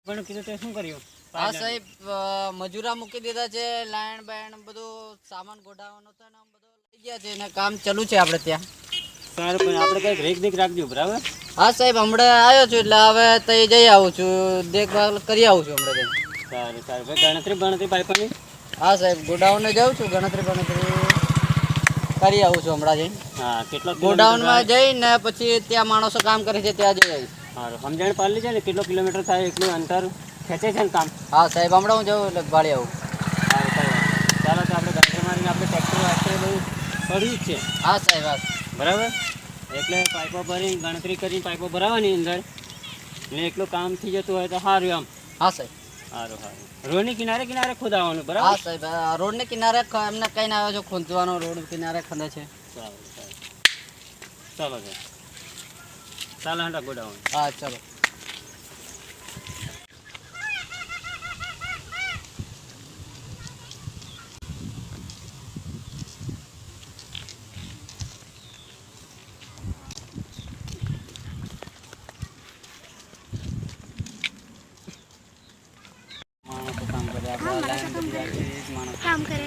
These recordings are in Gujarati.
પણ કીધું તે શું કર્યું? હા સાહેબ, મજૂરા મૂકી દીધા છે, લાઈન બાઈન બધું સામાન ગોઠવવાનો હતો ને બધું લઈ ગયા છે ને કામ ચાલુ છે આપણે ત્યાં. સારું, પણ આપણે કંઈક રેક દેખ રાખજો, બરાબર? હા સાહેબ, હમણાં આવ્યો છું એટલે હવે ત્યાં જઈ આવું છું, દેખભાલ કરી આવું છું હમણાં જઈને. સારું સારું. ભાઈ ગણતરી પાઇપોની? હા સાહેબ, ગોડાઉનને જાઉં છું, ગણતરી કરી આવું છું હમણાં જઈને. હા, કેટલો ગોડાઉનમાં જઈને પછી ત્યાં માણસો કામ કરે છે ત્યાં જઈ આવીશ. સારું, સમજણ પાડલી છે ને કેટલો કિલોમીટર થાય એટલું અંતર ખેંચે છે ને કામ? હા સાહેબ, હમણાં હું જાઉં એટલે ભાળી આવું. સારું સારું. ચાલો તો આપણે ગણતરી મારીને આપણે ટ્રેક્ટર બધું પડ્યું જ છે. હા સાહેબ, હા બરાબર. એટલે પાઇપો ભરી ગણતરી કરીને પાઇપો ભરાવાની અંદર ને એટલું કામ થઈ જતું હોય તો સારું એમ. હા સાહેબ. સારું સારું. રોડની કિનારે કિનારે ખોદાવાનું, બરાબર? હા સાહેબ, રોડને કિનારે એમને કઈ ના આવ્યો છો, ખોદવાનો રોડ કિનારે ખંડે છે. સારું સારું. ચાલો સાહેબ, ચાલો હંડા ગોડાઉન. હા ચાલો. માણસો કામ કરે, આપણે લાઈન બધી આપી, માણસો કામ કરે.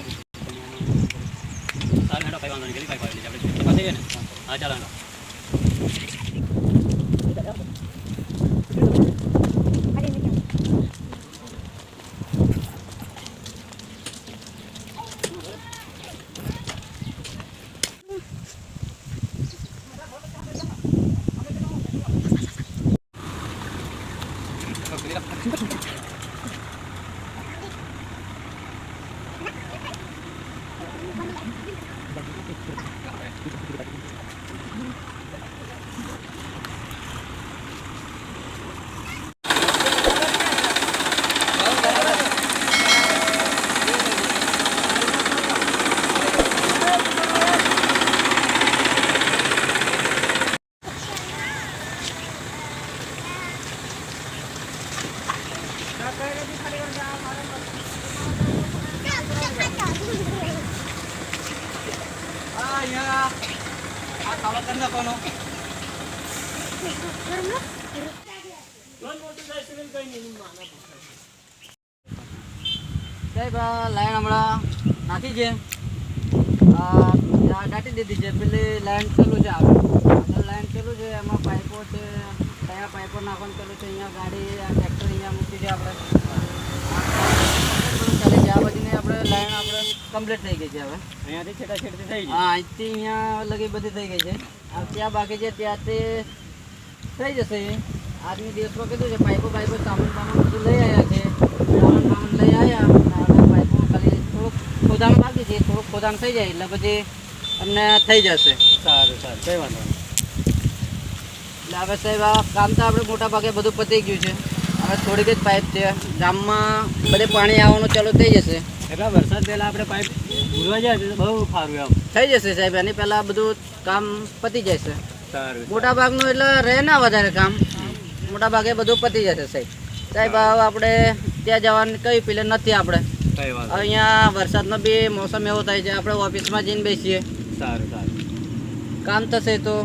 ચાલો હંડા પાઇપ વાંધો નહીં, પાઇપ આવી આપણે પાસે ને. હા ચાલો હંડા. સાહેબ, લાઈન હમણાં નાખી છે, દાટી દીધી છે, પેલી લાઈન ચાલુ છે, આગળ લાઈન ચાલુ છે, એમાં પાઇપો છે, કયા પાઇપો નાખવાનું ચાલુ છે, અહીંયા ગાડી ટ્રેક્ટર અહીંયા મૂકી છે આપણે ચાલે છે. આ બધીને આપણે લાઈન આપણે કમ્પ્લીટ થઈ ગઈ છે હવે. અહીંયાથી છેટાછેડતી થઈ ગઈ. હા, અહીંથી અહીંયા લગી બધી થઈ ગઈ છે. ત્યાં બાકી છે ત્યાંથી થઈ જશે. આજની દિવસમાં કીધું છે પાઇપો સામાન બામાન બધું લઈ આવ્યા છે, સામાન બામાન લઈ આવ્યા અને પાઇપો ખાલી થોડુંક ખોદાણ બાકી છે, થોડુંક ખોદાણ થઈ જાય એટલે પછી અમને થઈ જશે. સારું સારું, કઈ વાંધો નહીં. એટલે હવે સાહેબ આ કામ તો આપણે મોટા ભાગે બધું પતી ગયું છે. હવે થોડીક જ પાઇપ છે, ગામમાં બધે પાણી આવવાનું ચાલુ થઈ જશે. એટલે વરસાદ પહેલાં આપણે પાઇપ ભૂલવા જાય તો બહુ સારું એમ. થઈ જશે સાહેબ, એની પહેલાં બધું કામ પતી જશે. સારું. મોટા ભાગનું એટલે રહે ના વધારે કામ, મોટા ભાગે બધું પતી જશે સાહેબ. સાહેબ હવે આપણે ત્યાં જવાની કઈ પેલે નથી આપણે. કઈ વાંધો. અહીંયા વરસાદનો બી મોસમ એવો થાય છે, આપણે ઓફિસમાં જઈને બેસીએ, સારું સારું. કામ થશે તો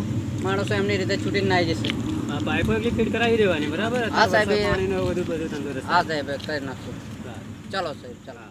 માણસો એમની રીતે છૂટીને ના આવી જશે. આ પાઇપો એટલી ફિટ કરાવી દેવાની, બરાબર? હા સાહેબ, પાણીનું બધું તંદુરસ્ત. હા સાહેબ, કરી નાખશું. સારું. ચાલો સાહેબ, ચાલો.